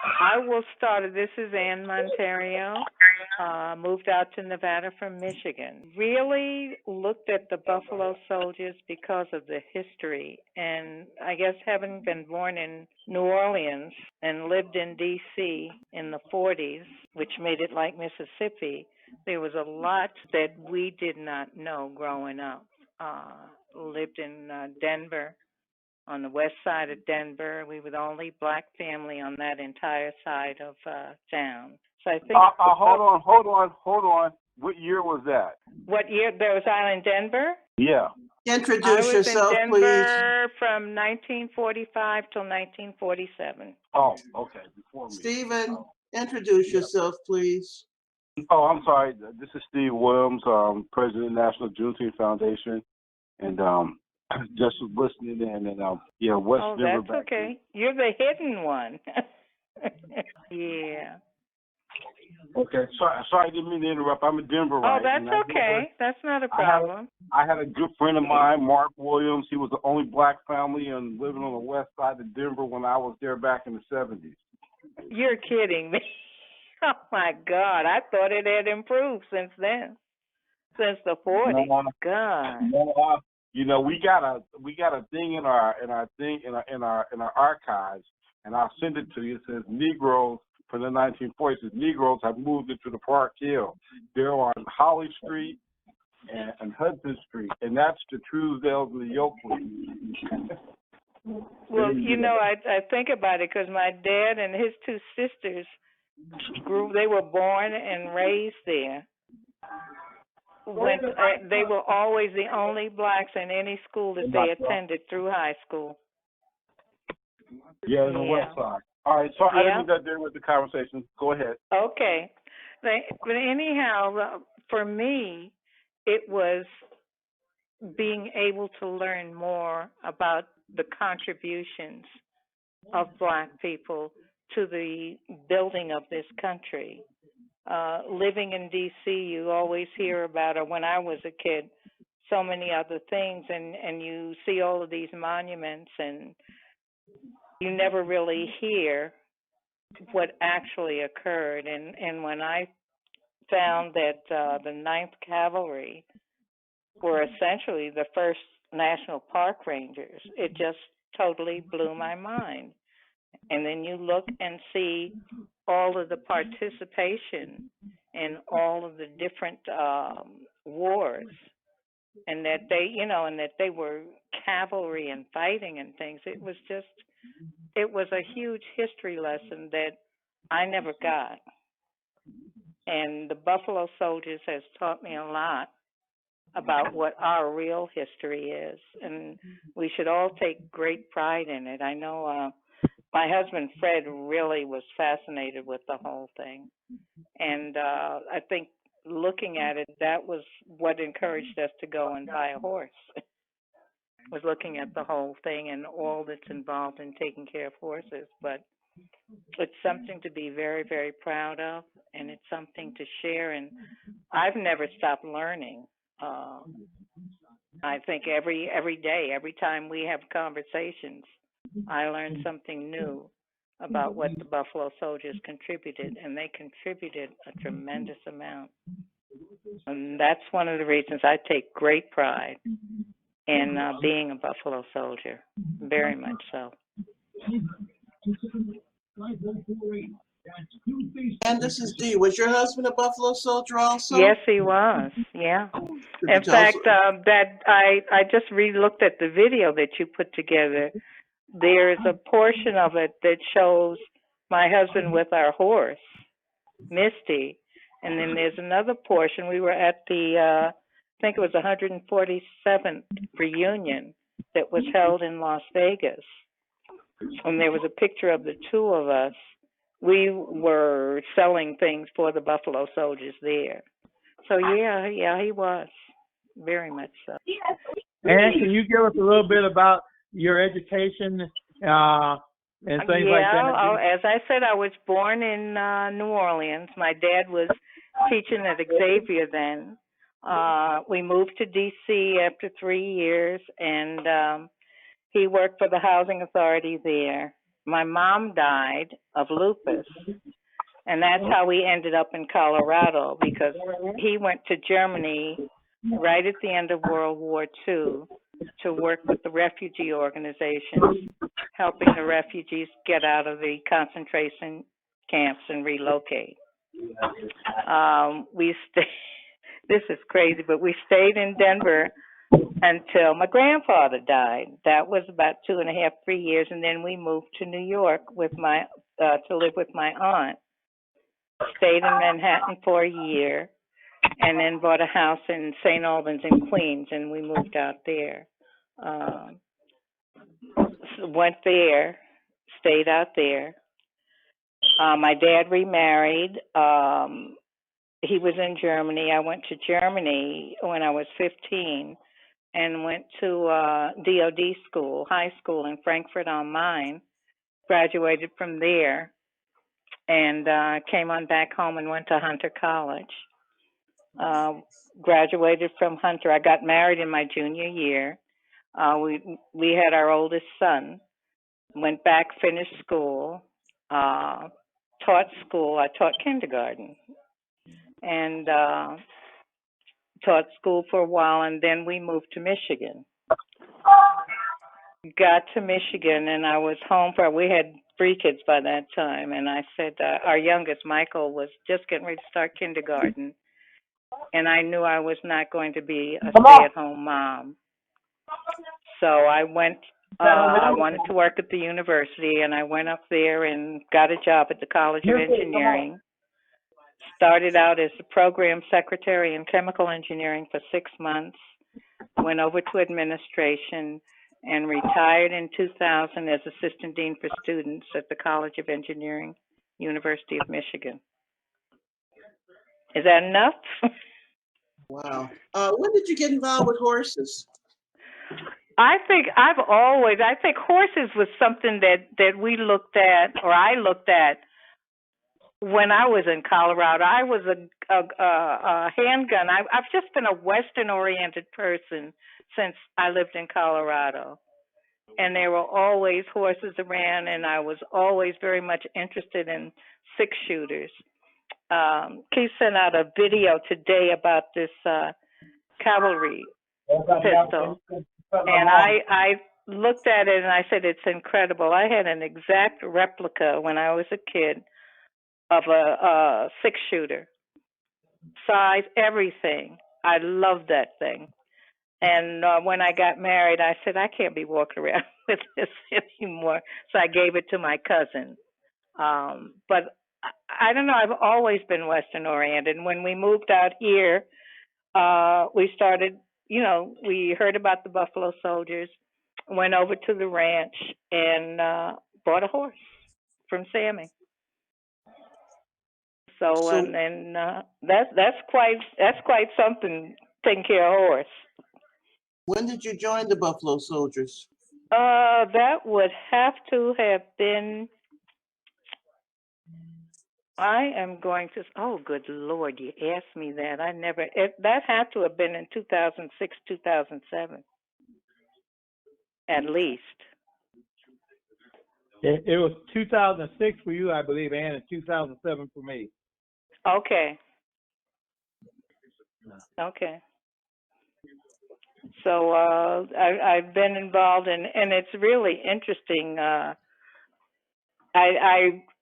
I will start. This is Ann Montario. Moved out to Nevada from Michigan. Really looked at the Buffalo Soldiers because of the history. And I guess having been born in New Orleans and lived in D.C. in the 40s, which made it like Mississippi, there was a lot that we did not know growing up. Lived in Denver, on the west side of Denver. We were the only black family on that entire side of town. So I think. Hold on. What year was that? What year? There was I in Denver? Yeah. Introduce yourself, please. I was in Denver from 1945 till 1947. Oh, okay. Before me. Stephen, introduce yourself, please. Oh, I'm sorry. This is Steve Williams, President of the National Juneteenth Foundation, and just listening in, and West Denver. Oh, that's okay. You're the hidden one. Yeah. Okay. Sorry, I didn't mean to interrupt. I'm in Denver, right? Oh, that's okay. That's not a problem. I had a good friend of mine, Mark Williams. He was the only black family and living on the west side of Denver when I was there back in the 70s. You're kidding me. Oh, my God. I thought it had improved since then, since the 40s. No, God. No, we got a thing in our archives, and I'll send it to you. It says Negroes from the 1940s. It says Negroes have moved into the Park Hill. They're on Holly Street and Hudson Street, and that's the Truesdells and the Yoakley. Well, I think about it because my dad and his two sisters they were born and raised there. They were always the only blacks in any school that they attended through high school. Yeah, on the west side. All right, so I didn't get there with the conversation. Go ahead. Okay. But anyhow, for me, it was being able to learn more about the contributions of black people to the building of this country. Living in D.C., you always hear about, or when I was a kid, so many other things, and you see all of these monuments, and you never really hear what actually occurred. And when I found that the 9th Cavalry were essentially the first National Park Rangers, it just totally blew my mind. And then you look and see all of the participation in all of the different wars, and that they were cavalry and fighting and things. It was a huge history lesson that I never got. And the Buffalo Soldiers has taught me a lot about what our real history is, and we should all take great pride in it. I know my husband, Fred, really was fascinated with the whole thing. And I think looking at it, that was what encouraged us to go and buy a horse, was looking at the whole thing and all that's involved in taking care of horses. But it's something to be very, very proud of, and it's something to share. And I've never stopped learning. I think every day, every time we have conversations, I learned something new about what the Buffalo Soldiers contributed, and they contributed a tremendous amount. And that's one of the reasons I take great pride in being a Buffalo Soldier, very much so. And this is Dee. Was your husband a Buffalo Soldier also? Yes, he was. Yeah. In fact, that I just re-looked at the video that you put together. There's a portion of it that shows my husband with our horse, Misty, and then there's another portion. We were at the, I think it was 147th reunion that was held in Las Vegas, and there was a picture of the two of us. We were selling things for the Buffalo Soldiers there. So yeah, he was very much so. And can you give us a little bit about your education and things like that? As I said, I was born in New Orleans. My dad was teaching at Xavier then. We moved to D.C. after 3 years, and he worked for the housing authority there. my mom died of lupus. And that's how we ended up in Colorado, because he went to Germany right at the end of World War II to work with the refugee organizations, helping the refugees get out of the concentration camps and relocate. We stayed, this is crazy, but we stayed in Denver until my grandfather died. That was about 2.5, 3 years, and then we moved to New York with my to live with my aunt. Stayed in Manhattan for a year, and then bought a house in St. Albans in Queens, and we moved out there. Went there, stayed out there. My dad remarried. He was in Germany. I went to Germany when I was 15 and went to DOD school, high school in Frankfurt am Main. Graduated from there and came on back home and went to Hunter College. Graduated from Hunter. I got married in my junior year. We had our oldest son. Went back, finished school, taught school. I taught kindergarten and taught school for a while, and then we moved to Michigan. Got to Michigan, and I was home we had 3 kids by that time, and I said, our youngest, Michael, was just getting ready to start kindergarten, and I knew I was not going to be a stay-at-home mom. So I went, I wanted to work at the university, and I went up there and got a job at the College of Engineering. Started out as a program secretary in chemical engineering for 6 months, went over to administration, and retired in 2000 as assistant dean for students at the College of Engineering, University of Michigan. Is that enough? Wow. When did you get involved with horses? I think horses was something that we looked at, or I looked at, when I was in Colorado. I was a handgun. I've just been a Western-oriented person since I lived in Colorado. And there were always horses around, and I was always very much interested in 6-shooters. Keith sent out a video today about this Cavalry pistol. And I looked at it, and I said, it's incredible. I had an exact replica when I was a kid of a 6-shooter. Size, everything. I loved that thing. And when I got married, I said, I can't be walking around with this anymore. So I gave it to my cousin. But I don't know, I've always been Western oriented. And when we moved out here, we started, we heard about the Buffalo Soldiers, went over to the ranch and bought a horse from Sammy. So and that's quite something, taking care of a horse. When did you join the Buffalo Soldiers? That would have to have been, I am going to, oh, good Lord, you asked me that. That had to have been in 2006, 2007, at least. It was 2006 for you, I believe, and 2007 for me. Okay. So I've been involved in, and it's really interesting.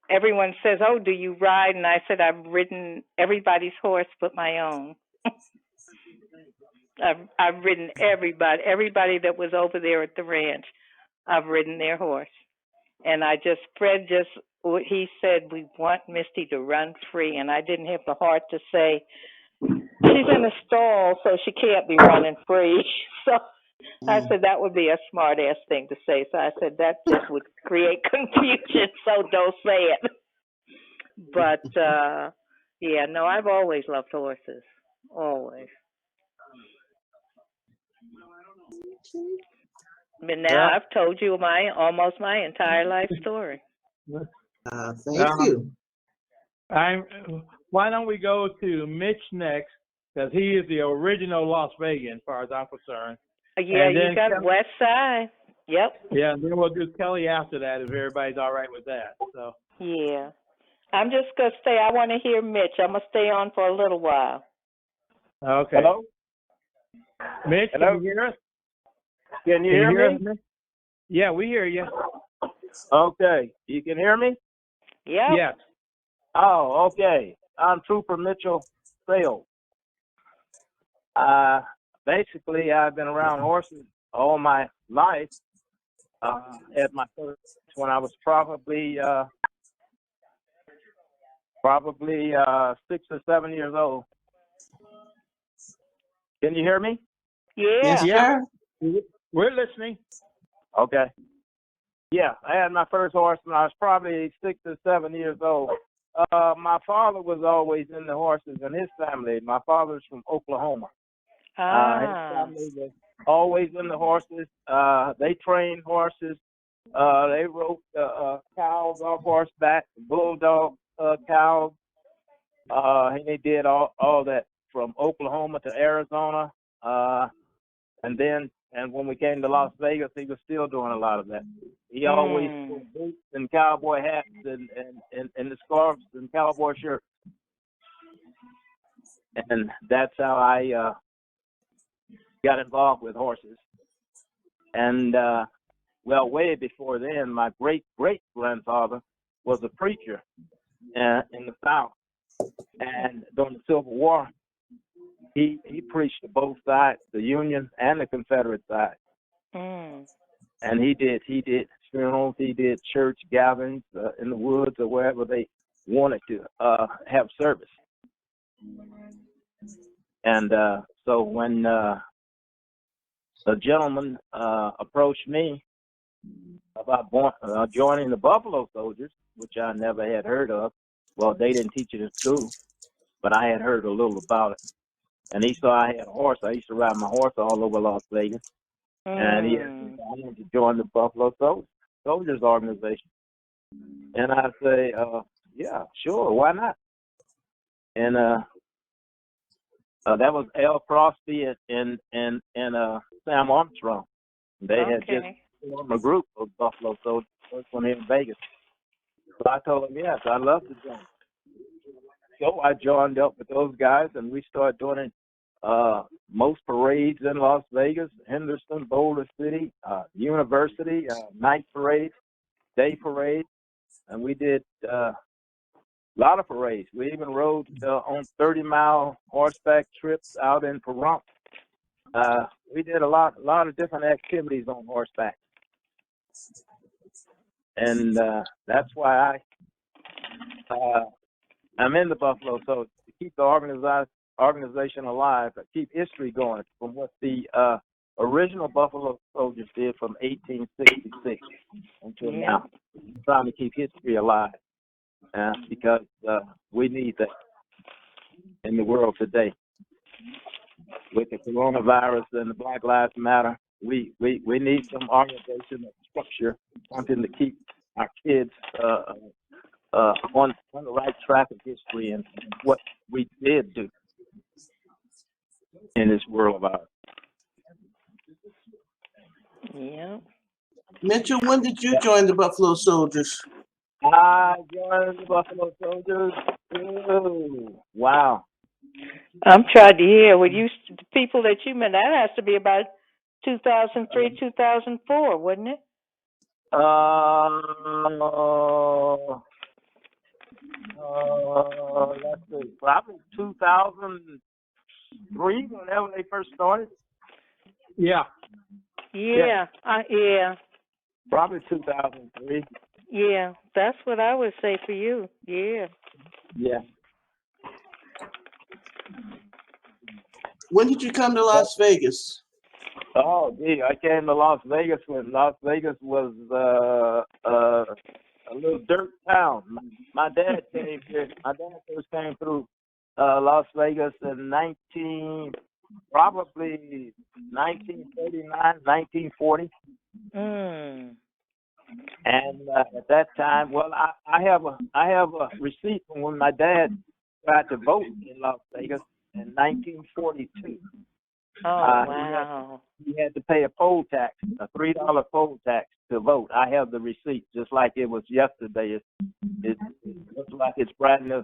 Everyone says, "Oh, do you ride?" And I said, "I've ridden everybody's horse but my own." I've ridden everybody that was over there at the ranch. I've ridden their horse, and Fred he said, we want Misty to run free, and I didn't have the heart to say, she's in a stall, so she can't be running free. So I said that would be a smart-ass thing to say. So I said that just would create confusion, so don't say it. But, yeah, no, I've always loved horses, always. But now I've told you almost my entire life story. Thank you. Why don't we go to Mitch next, because he is the original Las Vegan, as far as I'm concerned. Yeah, you got West Side. Yep. Yeah, and then we'll do Kelly after that if everybody's all right with that. So. Yeah. I'm just going to stay. I want to hear Mitch. I'm going to stay on for a little while. Okay. Hello? Mitch, Hello? can you hear us? Can you hear me? us, Mitch? Yeah, we hear you. Okay. You can hear me? Yep. Yes. Oh, okay. I'm Trooper Mitchell Sales. Basically, I've been around horses all my life. At my first, when I was probably 6 or 7 years old. Can you hear me? Yes, Yeah. sir. We're listening. Okay. Yeah, I had my first horse when I was probably 6 or 7 years old. My father was always in the horses in his family. My father's from Oklahoma. His family was always in the horses. They trained horses. They rode cows off horseback, bulldog cows. And they did all that from Oklahoma to Arizona. And when we came to Las Vegas, he was still doing a lot of that. He always wore boots and cowboy hats and the scarves and cowboy shirts. And that's how I got involved with horses. And, well, way before then, my great-great-grandfather was a preacher in the South. And during the Civil War, he preached to both sides, the Union and the Confederate side. And he did funerals, he did church gatherings in the woods or wherever they wanted to have service. And so when a gentleman approached me about joining the Buffalo Soldiers, which I never had heard of. Well, they didn't teach it in school, but I had heard a little about it. And he saw I had a horse. I used to ride my horse all over Las Vegas. And he asked me if I wanted to join the Buffalo Soldiers organization. And I say, yeah, sure, why not? And that was Al Crosby and Sam Armstrong. They had just formed a group of Buffalo Soldiers when here in Vegas. So I told him, yes, I'd love to join. So I joined up with those guys, and we started doing most parades in Las Vegas, Henderson, Boulder City, University, night parades, day parades, and we did a lot of parades. We even rode on 30-mile horseback trips out in Pahrump. We did a lot of different activities on horseback. And that's why I'm in the Buffalo Soldiers, to keep the organization alive, to keep history going from what the original Buffalo Soldiers did from 1866 until now. I'm trying to keep history alive because we need that in the world today. With the coronavirus and the Black Lives Matter, we need some organization and structure, something to keep our kids on the right track of history and what we did do in this world of ours. Yeah. Mitchell, when did you join the Buffalo Soldiers? I joined the Buffalo Soldiers. Oh, wow. I'm trying to hear. Well, the people that you met, that has to be about 2003, 2004, wouldn't it? Let's see, probably 2003, whenever they first started. Yeah. Yeah. Yeah. Probably 2003. Yeah. That's what I would say for you. Yeah. Yeah. When did you come to Las Vegas? Oh, gee, I came to Las Vegas when Las Vegas was a little dirt town. My dad came here. My dad first came through Las Vegas in probably 1939, 1940. And at that time, well, I have a receipt from when my dad tried to vote in Las Vegas in 1942. Oh, wow. You had to pay a poll tax, a $3 poll tax to vote. I have the receipt, just like it was yesterday. It looks like it's brand new.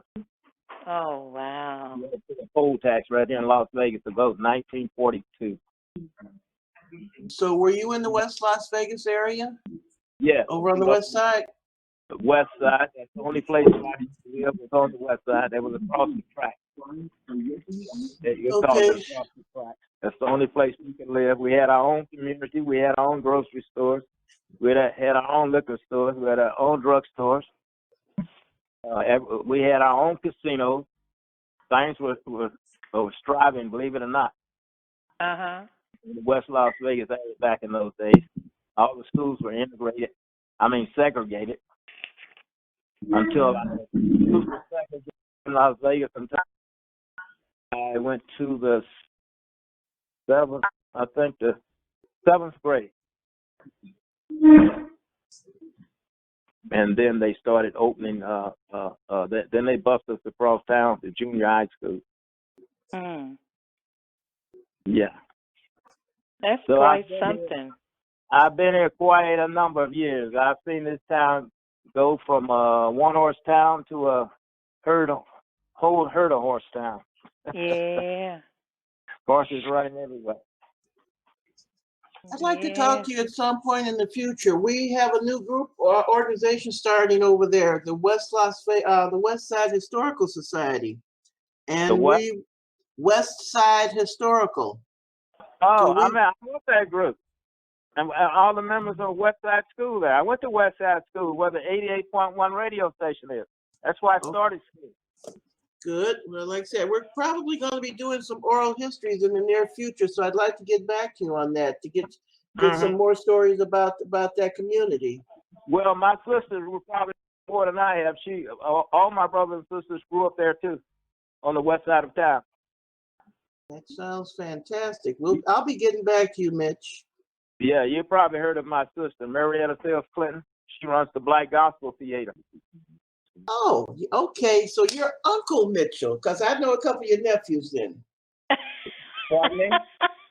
Oh, wow. You had to pay a poll tax right here in Las Vegas to vote, 1942. So were you in the West Las Vegas area? Yeah. Over on the west side? The west side. That's the only place I used to live was on the west side. That was across the track. Okay. That's the only place we could live. We had our own community. We had our own grocery stores. We had our own liquor stores. We had our own drug stores. We had our own casinos. Things were striving, believe it or not. Uh-huh. In West Las Vegas area back in those days. All the schools were segregated. Until schools were segregated in Las Vegas until I went to the seventh grade. And then they started opening, then they bused us across town to junior high school. Mm. Yeah. That's So quite something. I've been here quite a number of years. I've seen this town go from a one-horse town to a whole herd of horse town. Yeah. Horses running everywhere. I'd like to talk to you at some point in the future. We have a new group or organization starting over there, the West Side Historical Society, and West Side Historical. Oh, I want that group. And all the members of West Side School there. I went to West Side School where the 88.1 radio station is. That's why I started school. Good. Well, like I said, we're probably going to be doing some oral histories in the near future, so I'd like to get back to you on that to get some more stories about that community. Well, my sisters were probably more than I have. All my brothers and sisters grew up there too, on the west side of town. That sounds fantastic. Well, I'll be getting back to you, Mitch. Yeah, you probably heard of my sister, Marietta Sales Clinton. She runs the Black Gospel Theater. Oh, okay. So you're Uncle Mitchell, because I know a couple of your nephews then. Pardon me?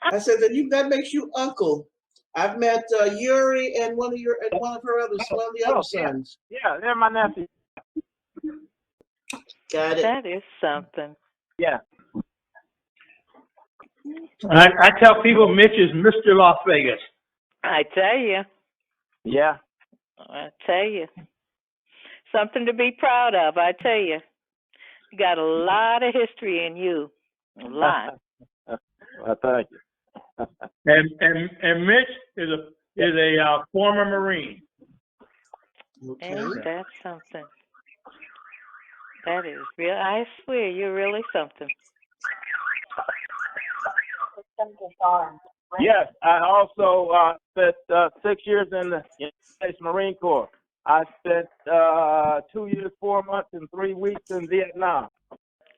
I said that makes you uncle. I've met Yuri and one of the other sons. Yeah, they're my nephews. Got it. That is something. Yeah. I tell people Mitch is Mr. Las Vegas. I tell you. Yeah. I tell you. Something to be proud of, I tell you. You got a lot of history in you. A lot. Well, thank you. and Mitch is a former Marine. Okay. Ain't that something? That is real. I swear, you're really something. Yes, I also spent 6 years in the United States Marine Corps. I spent 2 years, 4 months, and 3 weeks in Vietnam.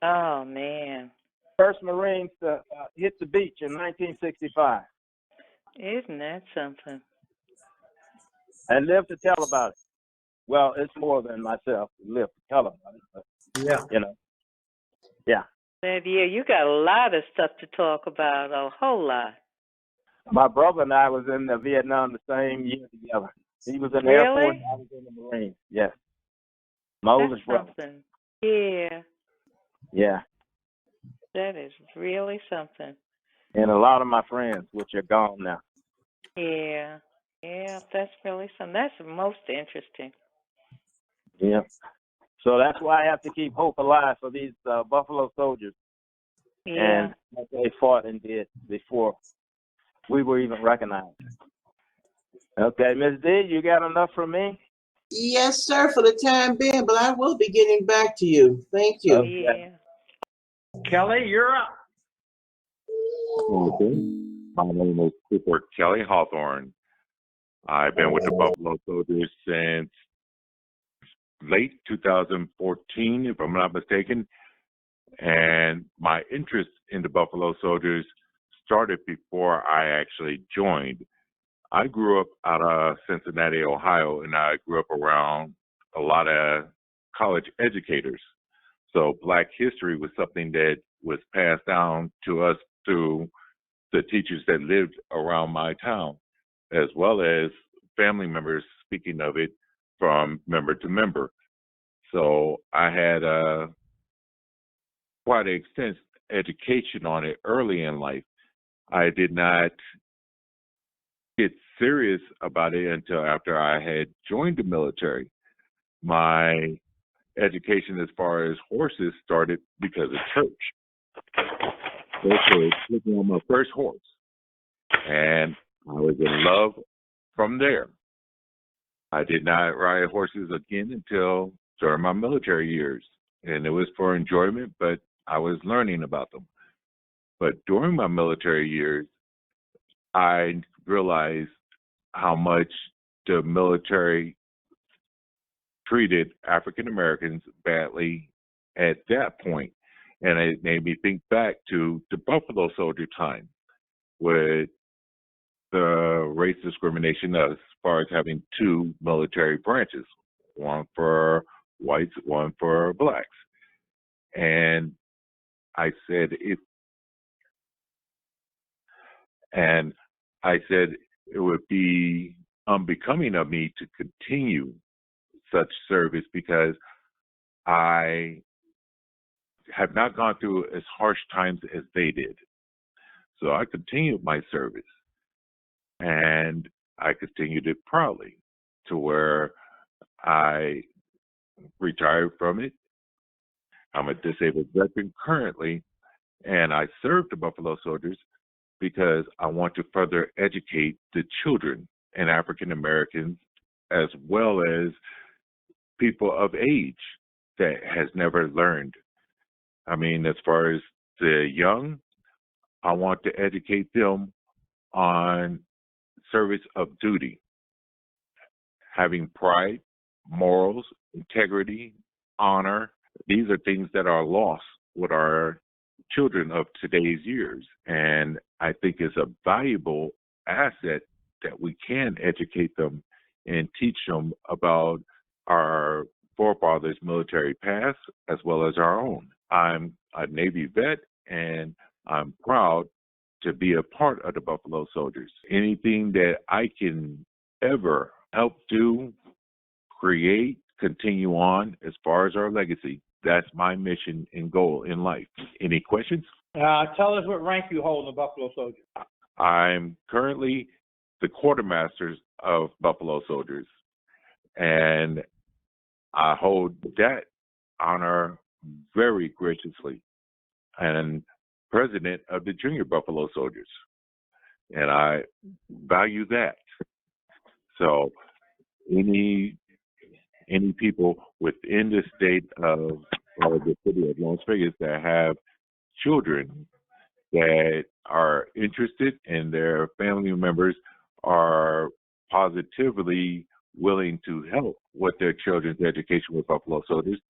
Oh, man. First Marines to hit the beach in 1965. Isn't that something? And live to tell about it. Well, it's more than myself to live to tell about it. But, yeah. Yeah, you got a lot of stuff to talk about, a whole lot. My brother and I was in Vietnam the same year together. He was in the Air Force, I was in the Marines. Yes. My oldest brother. Something. Yeah. Yeah. That is really something. And a lot of my friends, which are gone now. Yeah. Yeah, that's really something. That's most interesting. Yeah. So that's why I have to keep hope alive for these Buffalo soldiers. Yeah. And what they fought and did before we were even recognized. Okay, Ms. D, you got enough from me? Yes, sir, for the time being, but I will be getting back to you. Thank you. Okay. Yeah. Kelly, you're up. Okay. My name is Cooper Kelly Hawthorne. I've been with the Buffalo Soldiers since late 2014, if I'm not mistaken. And my interest in the Buffalo Soldiers started before I actually joined. I grew up out of Cincinnati, Ohio, and I grew up around a lot of college educators. So Black history was something that was passed down to us through the teachers that lived around my town, as well as family members speaking of it from member to member. So I had quite an extensive education on it early in life. I did not get serious about it until after I had joined the military. My education as far as horses started because of church. So taking on my first horse, and I was in love from there. I did not ride horses again until during my military years, and it was for enjoyment, but I was learning about them. But during my military years, I realized how much the military treated African Americans badly at that point. And it made me think back to the Buffalo Soldier time with the race discrimination as far as having two military branches, one for whites, one for blacks. And I said it would be unbecoming of me to continue such service because I have not gone through as harsh times as they did. So I continued my service, and I continued it proudly to where I retired from it. I'm a disabled veteran currently, and I serve the Buffalo Soldiers because I want to further educate the children and African Americans as well as people of age that has never learned. I mean, as far as the young, I want to educate them on service of duty, having pride, morals, integrity, honor. These are things that are lost with our children of today's years. And I think it's a valuable asset that we can educate them and teach them about our forefathers' military past as well as our own. I'm a Navy vet, and I'm proud to be a part of the Buffalo Soldiers. Anything that I can ever help do, create, continue on as far as our legacy, that's my mission and goal in life. Any questions? Tell us what rank you hold in the Buffalo Soldiers. I'm currently the quartermaster of Buffalo Soldiers, and I hold that honor very graciously, and president of the Junior Buffalo Soldiers, and I value that. So any people within the state of or the city of Las Vegas that have children that are interested and their family members are positively willing to help with their children's education with Buffalo Soldiers.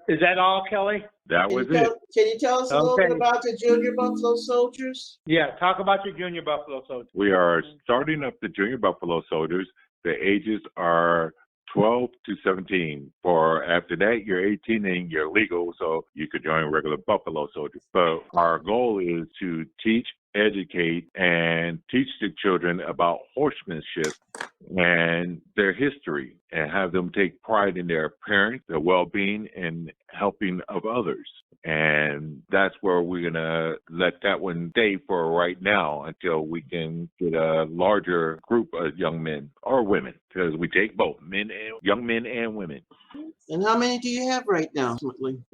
Is that all, Kelly? That was it. Can you tell us a little Okay. bit about the Junior Buffalo Soldiers? Yeah, talk about your Junior Buffalo Soldiers. We are starting up the Junior Buffalo Soldiers. The ages are 12 to 17. For after that, you're 18 and you're legal, so you could join regular Buffalo Soldiers. But our goal is to teach, educate, and teach the children about horsemanship and their history, and have them take pride in their parents, their well-being, and helping of others. And that's where we're going to let that one stay for right now until we can get a larger group of young men or women, because we take both young men and women. And how many do you have right now?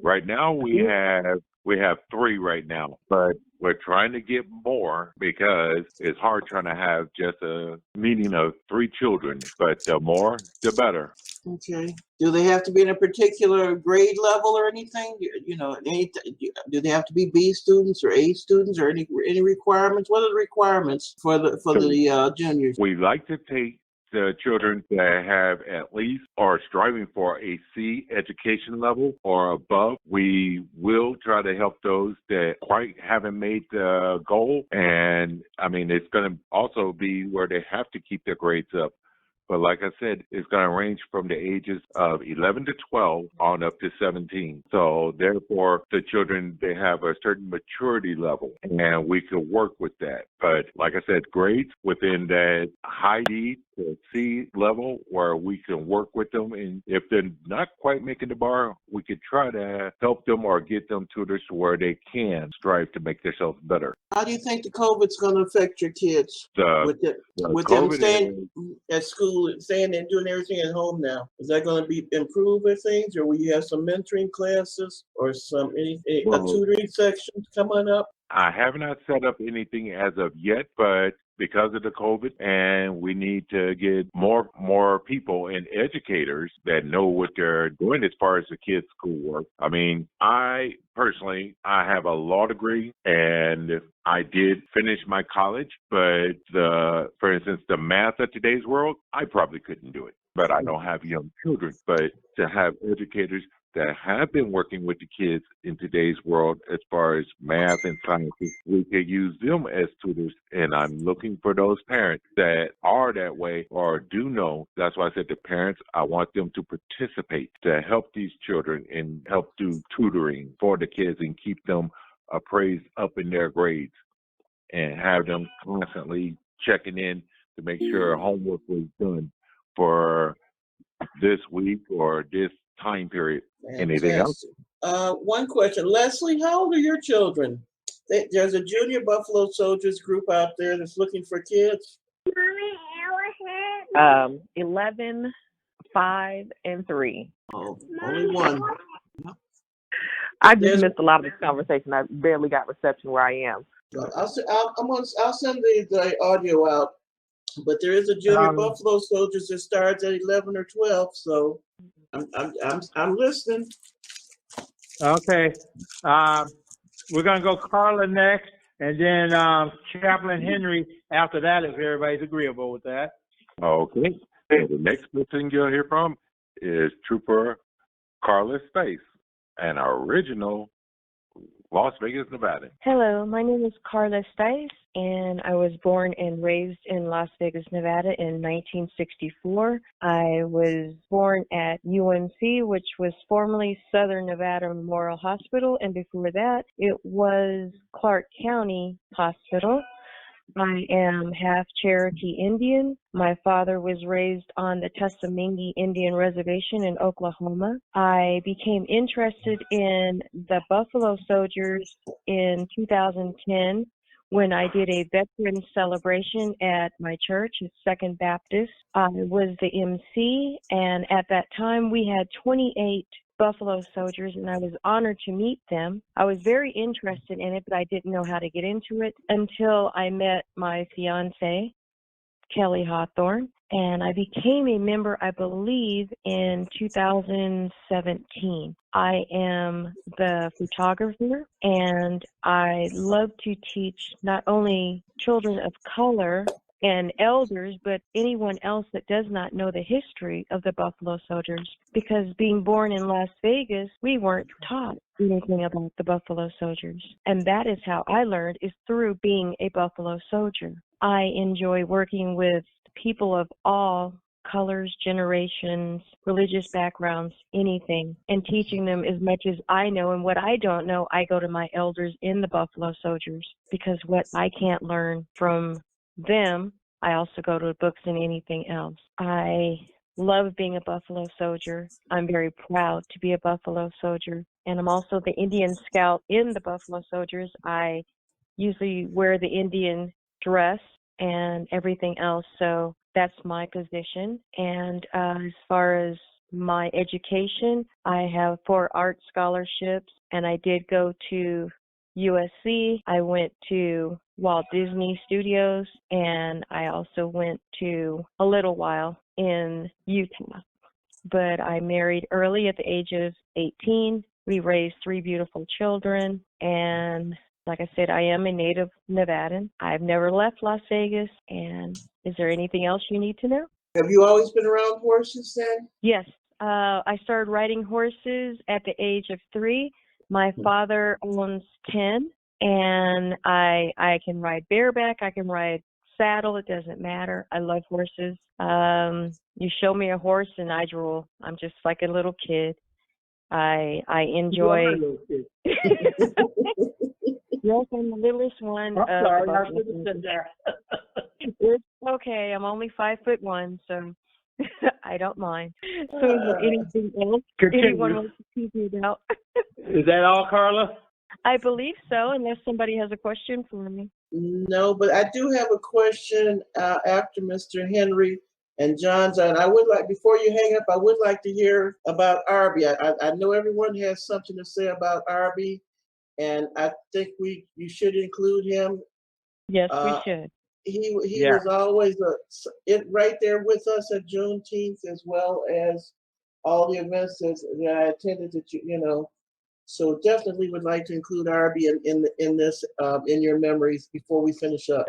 Right now we have 3 right now, but we're trying to get more because it's hard trying to have just a meeting of 3 children, but the more, the better. Okay. Do they have to be in a particular grade level or anything? Do they have to be B students or A students or any requirements? What are the requirements for the juniors? We like to take the children that have at least are striving for a C education level or above. We will try to help those that quite haven't made the goal. And I mean, it's going to also be where they have to keep their grades up. But like I said, it's going to range from the ages of 11 to 12 on up to 17. So therefore, the children, they have a certain maturity level, and we could work with that. But like I said, grades within that high D to C level where we can work with them. And if they're not quite making the bar, we could try to help them or get them tutors where they can strive to make themselves better. How do you think the COVID's going to affect your kids with them COVID staying at school and staying and doing everything at home now? Is that going to be improve with things, or will you have some mentoring classes or some a tutoring section coming up? I have not set up anything as of yet, but because of the COVID, and we need to get more people and educators that know what they're doing as far as the kids' schoolwork. I mean, I personally have a law degree, and I did finish my college, but for instance, the math of today's world, I probably couldn't do it. But I don't have young children. But to have educators that have been working with the kids in today's world as far as math and sciences, we could use them as tutors. And I'm looking for those parents that are that way or do know. That's why I said the parents, I want them to participate to help these children and help do tutoring for the kids and keep them appraised up in their grades and have them constantly checking in to make sure homework was done for this week or this time period. Anything else? One question. Leslie, how old are your children? There's a junior Buffalo Soldiers group out there that's looking for kids. 11, 5, and 3. Oh, only one. I just missed a lot of this conversation. I barely got reception where I am. I'll send the audio out. But there is a junior Buffalo Soldiers that starts at 11 or 12, so I'm listening. Okay. We're going to go Carla next, and then Chaplain Henry after that, if everybody's agreeable with that. Okay. And the next person you'll hear from is Trooper Carla Space, an original Las Vegas, Nevada. Hello, my name is Carla Stice, and I was born and raised in Las Vegas, Nevada in 1964. I was born at UNC, which was formerly Southern Nevada Memorial Hospital, and before that, it was Clark County Hospital. I am half Cherokee Indian. My father was raised on the Tusamingi Indian Reservation in Oklahoma. I became interested in the Buffalo Soldiers in 2010 when I did a veteran celebration at my church, at Second Baptist. I was the MC, and at that time we had 28 Buffalo Soldiers, and I was honored to meet them. I was very interested in it, but I didn't know how to get into it until I met my fiance, Kelly Hawthorne, and I became a member, I believe, in 2017. I am the photographer, and I love to teach not only children of color and elders, but anyone else that does not know the history of the Buffalo Soldiers, because being born in Las Vegas, we weren't taught anything about the Buffalo Soldiers. And that is how I learned, is through being a Buffalo Soldier. I enjoy working with people of all colors, generations, religious backgrounds, anything, and teaching them as much as I know. And what I don't know, I go to my elders in the Buffalo Soldiers, because what I can't learn from them, I also go to books and anything else. I love being a Buffalo Soldier. I'm very proud to be a Buffalo Soldier. And I'm also the Indian Scout in the Buffalo Soldiers. I usually wear the Indian dress and everything else. So that's my position. And as far as my education, I have 4 art scholarships, and I did go to USC. I went to Walt Disney Studios, and I also went to a little while in Utah. But I married early at the age of 18. We raised 3 beautiful children, and like I said, I am a native Nevadan. I've never left Las Vegas. And is there anything else you need to know? Have you always been around horses then? Yes. I started riding horses at the age of 3. My father owns 10, and I can ride bareback, I can ride saddle, it doesn't matter. I love horses. You show me a horse and I drool. I'm just like a little kid. I enjoy. Yes, I'm the littlest one. I'm sorry, I of should have said that. It's okay. I'm only 5'1", so I don't mind. So is there anything else anyone wants to tease me about? Is that all, Carla? I believe so, unless somebody has a question for me. No, but I do have a question after Mr. Henry and John's. And I would like, before you hang up, I would like to hear about Arby. I know everyone has something to say about Arby, and I think you should include him. Yes, we should. He was always right there with us at Juneteenth, as well as all the events that I attended. That you know. So definitely would like to include Arby in this in your memories before we finish up.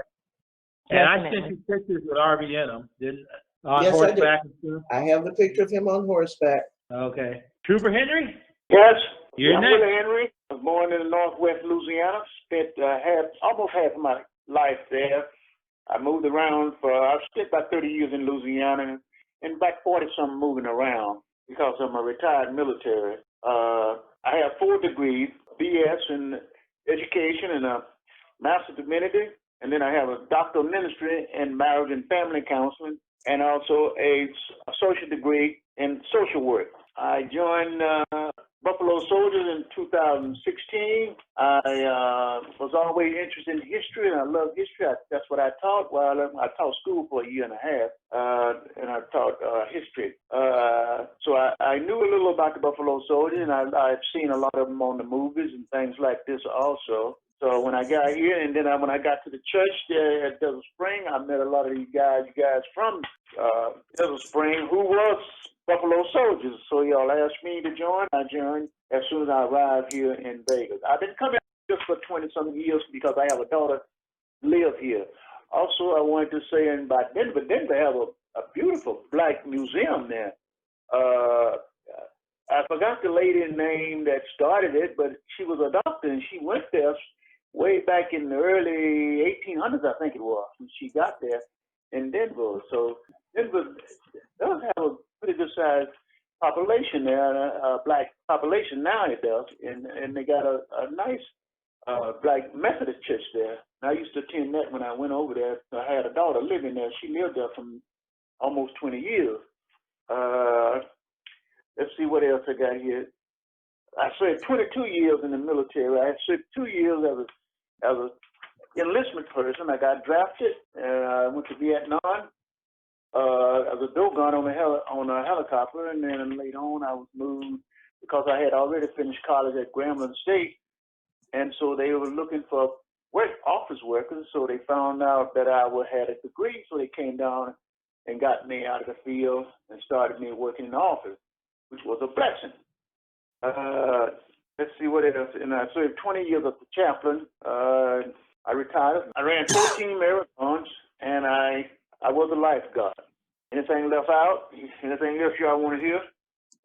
And I sent you pictures with Arby in them, didn't on Yes, horseback I did. and stuff? I have the picture of him on horseback. Okay. Trooper Henry? Yes, You're I'm next. Willie Henry. I was born in Northwest Louisiana. Spent almost half of my life there. I moved around I spent about 30 years in Louisiana and about 40-something moving around because I'm a retired military. I have 4 degrees, BS in education and a Master's of Divinity, and then I have a doctoral of ministry in marriage and family counseling, and also a associate degree in social work. I joined Buffalo Soldiers in 2016. I was always interested in history, and I love history. That's what I taught. I taught school for a year and a half, and I taught history. So I knew a little about the Buffalo Soldiers, and I've seen a lot of them on the movies and things like this also. So when I got here, and then when I got to the church there at Desert Spring, I met a lot of you guys from Desert Spring who was Buffalo Soldiers. So y'all asked me to join. I joined as soon as I arrived here in Vegas. I've been coming just for 20-some years because I have a daughter live here. Also, I wanted to say about Denver. Denver have a beautiful black museum there. I forgot the lady's name that started it, but she was a doctor and she went there way back in the early 1800s, I think it was, when she got there in Denver. So Denver does have a pretty good sized population there, a black population now it does, and they got a nice black Methodist church there. And I used to attend that when I went over there. I had a daughter living there. She lived there for almost 20 years. Let's see what else I got here. I served 22 years in the military. I served 2 years as a enlistment person. I got drafted, and I went to Vietnam. As a Dogon on a helicopter, and then later on I was moved because I had already finished college at Grambling State, and so they were looking for office workers. So they found out that I had a degree, so they came down and got me out of the field and started me working in the office, which was a blessing. Let's see what else. And I served 20 years as a chaplain. I retired. I ran 14 marathons, and I was a lifeguard. Anything left out? Anything else y'all want to hear?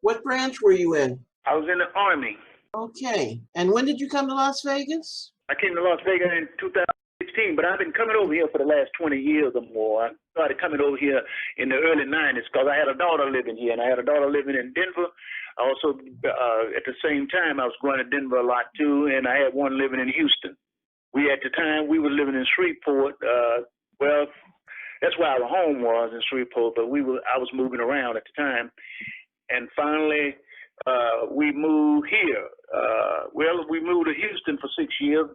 What branch were you in? I was in the Army. Okay. And when did you come to Las Vegas? I came to Las Vegas in 2016, but I've been coming over here for the last 20 years or more. I started coming over here in the early 90s because I had a daughter living here, and I had a daughter living in Denver. Also, at the same time, I was going to Denver a lot too, and I had one living in Houston. At the time, we were living in Shreveport. That's where our home was, in Shreveport, but I was moving around at the time. And finally, we moved here. We moved to Houston for 6 years.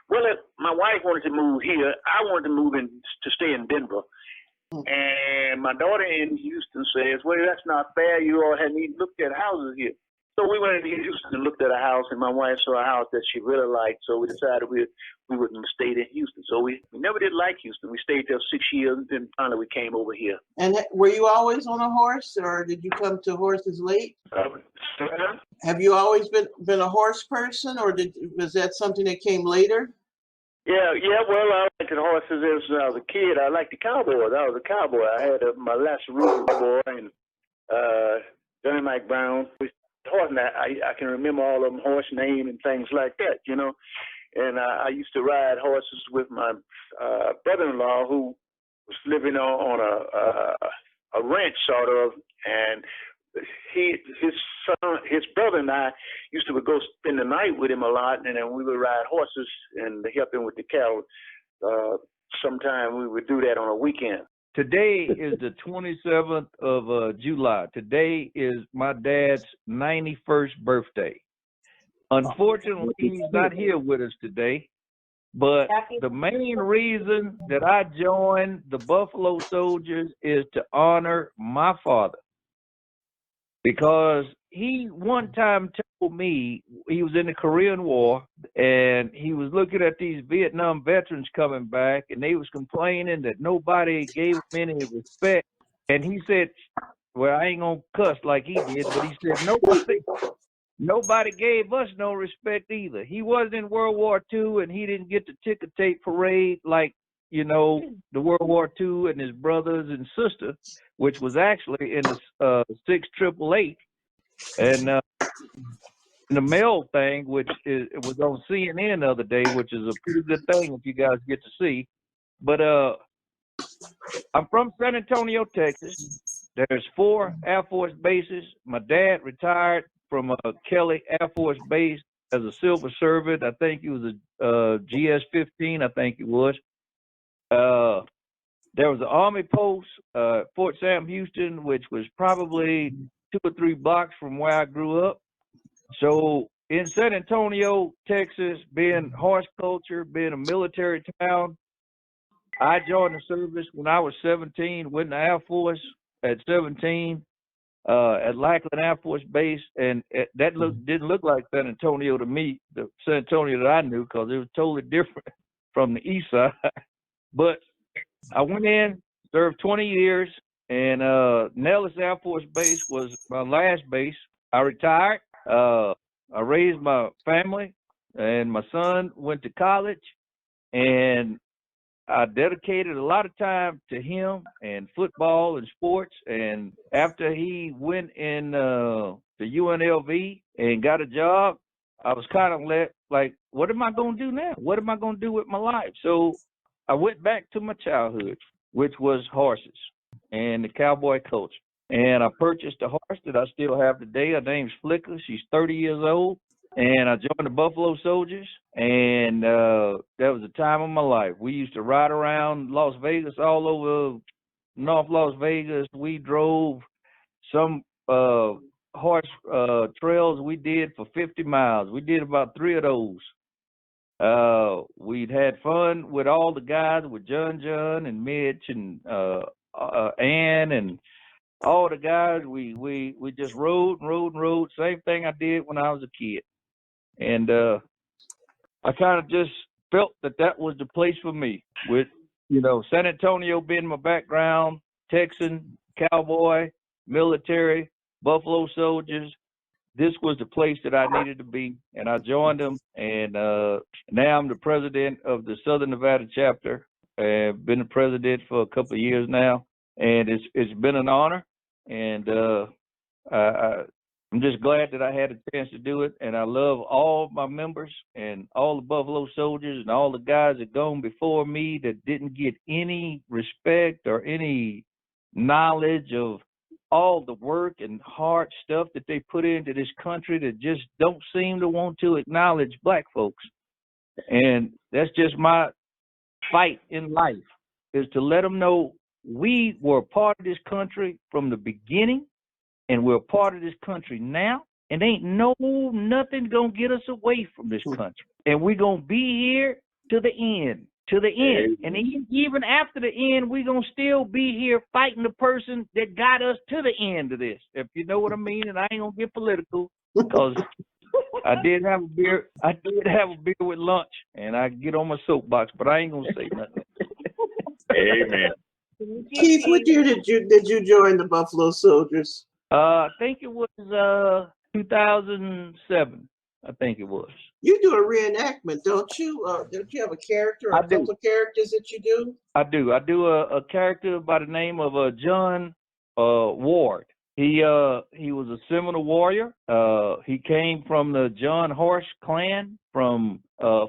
Well, my wife wanted to move here. I wanted to move to stay in Denver. And my daughter in Houston says, well, that's not fair. You all hadn't even looked at houses here. So we went into Houston and looked at a house, and my wife saw a house that she really liked. So we decided we wouldn't stay in Houston. So we never did like Houston. We stayed there 6 years, and then finally we came over here. And were you always on a horse, or did you come to horses late? Have you always been a horse person, or was that something that came later? Yeah. Well, I liked the horses as I was a kid. I liked the cowboys. I was a cowboy. I had my Lasseroute cowboy and Johnny Mike Brown. Horse, I can remember all of them horse name and things like that, you know. And I used to ride horses with my brother-in-law, who was living on a ranch sort of, and his brother and I used to go spend the night with him a lot, and then we would ride horses and help him with the cattle. Sometime we would do that on a weekend. Today is the 27th of July. Today is my dad's 91st birthday. Unfortunately, he's not here with us today, but the main reason that I joined the Buffalo Soldiers is to honor my father. Because he one time told me he was in the Korean War and he was looking at these Vietnam veterans coming back and they was complaining that nobody gave him any respect. And he said, well, I ain't gonna cuss like he did, but he said nobody gave us no respect either. He wasn't in World War II and he didn't get the ticker tape parade like, you know, the World War II and his brothers and sisters, which was actually in the 6888, and the mail thing, which it was on CNN the other day, which is a pretty good thing if you guys get to see. But I'm from San Antonio, Texas. There's 4 Air Force bases. My dad retired from Kelly Air Force Base as a civil servant. I think he was a GS-15, I think it was. There was an Army post, Fort Sam Houston, which was probably 2 or 3 blocks from where I grew up. So in San Antonio, Texas, being horse culture, being a military town, I joined the service when I was 17, went in the Air Force at 17 at Lackland Air Force Base, and that didn't look like San Antonio to me, the San Antonio that I knew, because it was totally different from the east side. But I went in, served 20 years, and Nellis Air Force Base was my last base. I retired. I raised my family, and my son went to college, and I dedicated a lot of time to him and football and sports. And after he went in the UNLV and got a job, I was kind of like, what am I going to do now? What am I going to do with my life? So I went back to my childhood, which was horses and the cowboy culture. And I purchased a horse that I still have today. Her name's Flicker. She's 30 years old. And I joined the Buffalo Soldiers. And that was the time of my life. We used to ride around Las Vegas, all over North Las Vegas. We drove some horse trails we did for 50 miles. We did about 3 of those. We'd had fun with all the guys, with John and Mitch and Ann and all the guys. We just rode. Same thing I did when I was a kid. And I kind of just felt that was the place for me, with, you know, San Antonio being my background, Texan, cowboy, military, Buffalo Soldiers. This was the place that I needed to be, and I joined them. And now I'm the president of the Southern Nevada chapter. I've been the president for a couple of years now, and it's been an honor. And I'm just glad that I had a chance to do it. And I love all my members and all the Buffalo Soldiers and all the guys that gone before me that didn't get any respect or any knowledge of all the work and hard stuff that they put into this country, that just don't seem to want to acknowledge black folks. And that's just my fight in life, is to let them know we were a part of this country from the beginning, and we're a part of this country now, and ain't nothing gonna get us away from this country. And we're gonna be here to the end. And even after the end, we're going to still be here fighting the person that got us to the end of this, if you know what I mean. And I ain't going to get political, because I did have a beer with lunch, and I get on my soapbox, but I ain't going to say nothing. Amen. Keith, what year did you join the Buffalo Soldiers? I think it was 2007. I think it was. You do a reenactment, don't you? Don't you have a character or a couple of characters that you do? I do. I do a character by the name of John Ward. He was a Seminole warrior. He came from the John Horse clan from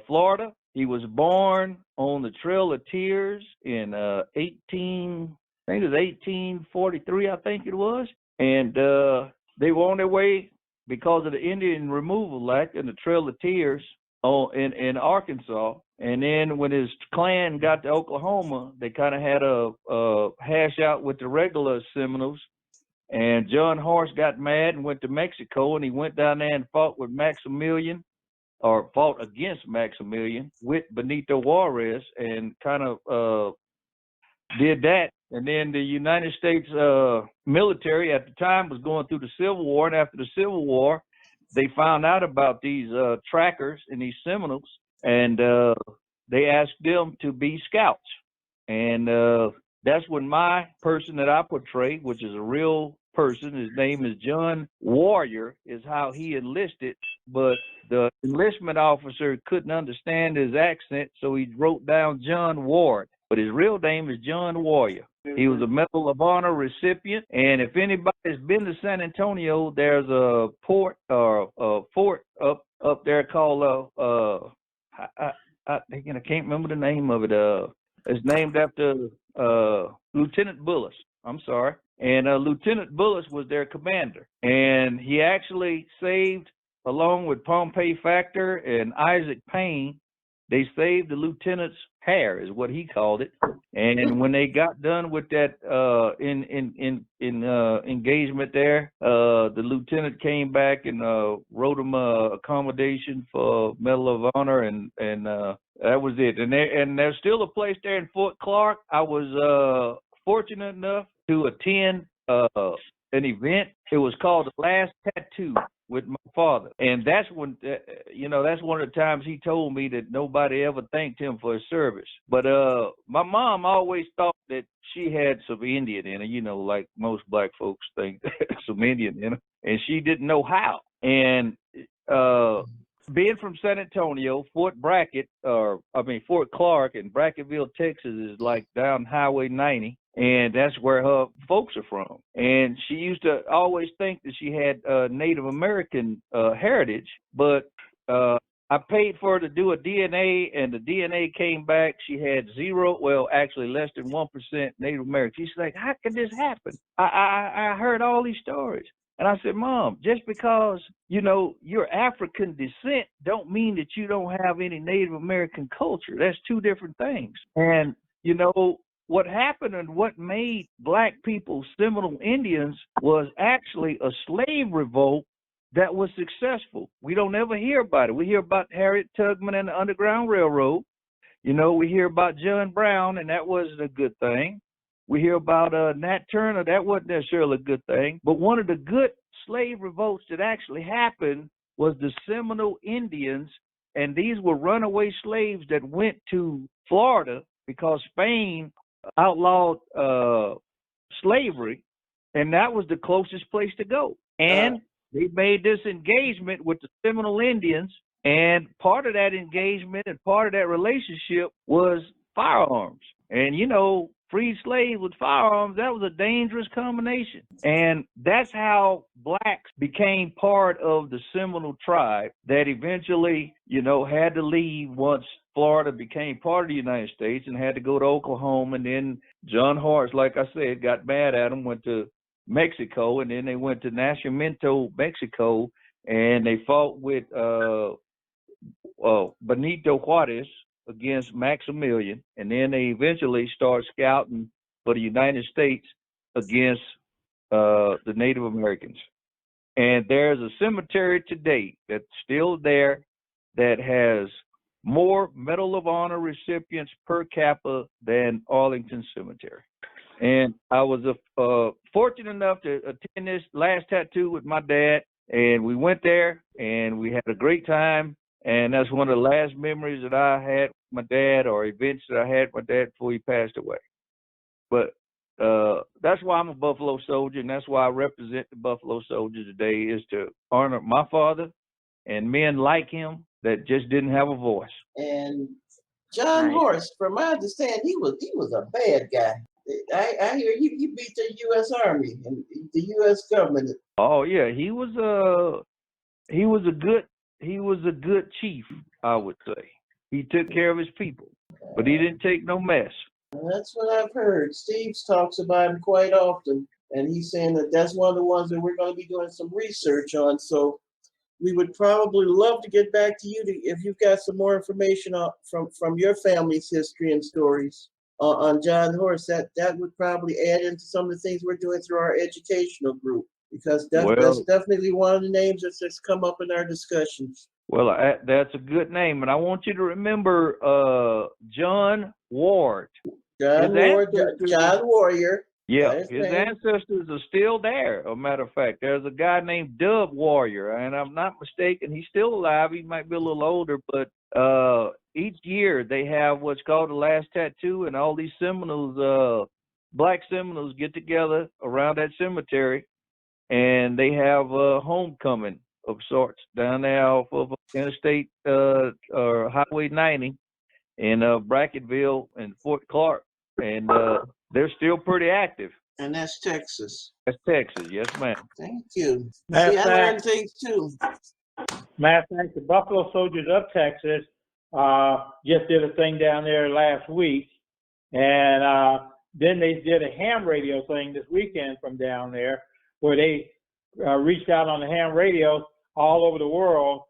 Florida, He was born on the Trail of Tears in 1843, I think it was. And they were on their way because of the Indian Removal Act and the Trail of Tears in Arkansas. And then when his clan got to Oklahoma, they kind of had a hash out with the regular Seminoles. And John Horse got mad and went to Mexico, and he went down there and fought with Maximilian, or fought against Maximilian with Benito Juarez, and kind of did that. And then the United States military at the time was going through the Civil War, and after the Civil War, they found out about these trackers and these Seminoles, and they asked them to be scouts. And that's when my person that I portray, which is a real person, his name is John Warrior, is how he enlisted, but the enlistment officer couldn't understand his accent, so he wrote down John Ward, but his real name is John Warrior. He was a Medal of Honor recipient, and if anybody's been to San Antonio, there's a port or a fort up there called I can't remember the name of it. It's named after Lieutenant Bullis. I'm sorry. And Lieutenant Bullis was their commander. And he actually saved, along with Pompey Factor and Isaac Payne, they saved the lieutenant's hair, is what he called it. And when they got done with that engagement there, the lieutenant came back and wrote him a accommodation for Medal of Honor, and that was it. And there's still a place there in Fort Clark. I was fortunate enough to attend an event. It was called The Last Tattoo with my father. And that's when, that's one of the times he told me that nobody ever thanked him for his service. But my mom always thought that she had some Indian in her, like most black folks think some Indian in her. And she didn't know how. And being from San Antonio, Fort Clark in Brackettville, Texas is like down Highway 90. And that's where her folks are from. And she used to always think that she had Native American heritage, but I paid for her to do a DNA, and the DNA came back. She had less than 1% Native American. She's like, how could this happen? I heard all these stories. And I said, Mom, just because, you're African descent don't mean that you don't have any Native American culture. That's two different things. And, what happened and what made black people Seminole Indians was actually a slave revolt that was successful. We don't ever hear about it. We hear about Harriet Tubman and the Underground Railroad. We hear about John Brown, and that wasn't a good thing. We hear about Nat Turner. That wasn't necessarily a good thing. But one of the good slave revolts that actually happened was the Seminole Indians, and these were runaway slaves that went to Florida because Spain outlawed slavery, and that was the closest place to go. And they made this engagement with the Seminole Indians, and part of that engagement and part of that relationship was firearms. And freed slaves with firearms, that was a dangerous combination. And that's how blacks became part of the Seminole tribe that eventually, had to leave once Florida became part of the United States and had to go to Oklahoma. And then John Horse, like I said, got mad at him, went to Mexico, and then they went to Nacimiento, Mexico, and they fought with Benito Juarez against Maximilian, and then they eventually start scouting for the United States against the Native Americans. And there's a cemetery today that's still there that has more Medal of Honor recipients per capita than Arlington Cemetery. And I was fortunate enough to attend this last tattoo with my dad, and we went there and we had a great time. And that's one of the last memories that I had with my dad, or events that I had with my dad before he passed away. But that's why I'm a Buffalo Soldier, and that's why I represent the Buffalo Soldier today, is to honor my father and men like him that just didn't have a voice. And John Horse, from my understanding, he was a bad guy. I hear he beat the U.S. Army and the U.S. government. Oh yeah, he was a good chief, I would say. He took care of his people, but he didn't take no mess. That's what I've heard. Steve talks about him quite often, and he's saying that that's one of the ones that we're going to be doing some research on. So we would probably love to get back to you if you've got some more information from your family's history and stories on John Horse. That would probably add into some of the things we're doing through our educational group, because that's definitely one of the names that's come up in our discussions. Well, that's a good name, and I want you to remember John Ward. John Warrior. Yeah, his ancestors are still there. As a matter of fact, there's a guy named Dub Warrior, and I'm not mistaken, he's still alive. He might be a little older, but each year they have what's called the Last Tattoo, and all these Seminoles, black Seminoles, get together around that cemetery, and they have a homecoming of sorts down there off of Interstate or Highway 90 in Brackettville and Fort Clark, and they're still pretty active. And that's Texas. That's Texas, yes, ma'am. Thank you. Matter See, of I learned fact, things too. matter of fact, the Buffalo Soldiers of Texas just did a thing down there last week, and then they did a ham radio thing this weekend from down there, where they reached out on the ham radio all over the world.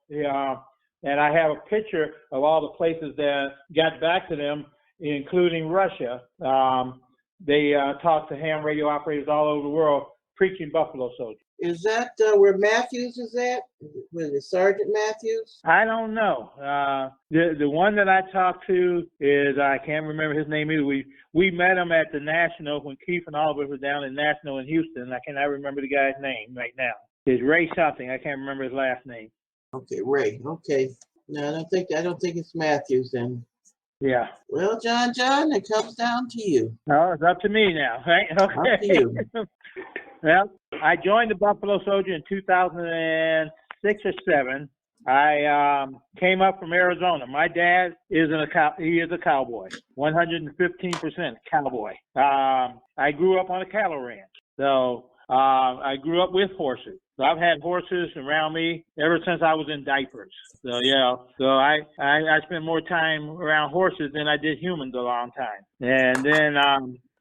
And I have a picture of all the places that got back to them, including Russia. They talked to ham radio operators all over the world preaching Buffalo Soldiers. Is that where Matthews is at? Was it Sergeant Matthews? I don't know. The one that I talked to is, I can't remember his name either. We met him at the National when Keith and Oliver were down in National in Houston. I cannot remember the guy's name right now. It's Ray something. I can't remember his last name. Okay, Ray. Okay. No, I don't think it's Matthews then. Yeah. Well, John, it comes down to you. Oh, it's up to me now, right? Okay. Up to you. Well, I joined the Buffalo Soldier in 2006 or 7. I came up from Arizona. My dad is a cowboy, 115% cowboy. I grew up on a cattle ranch, so I grew up with horses. So I've had horses around me ever since I was in diapers. So yeah, so I spent more time around horses than I did humans a long time. And then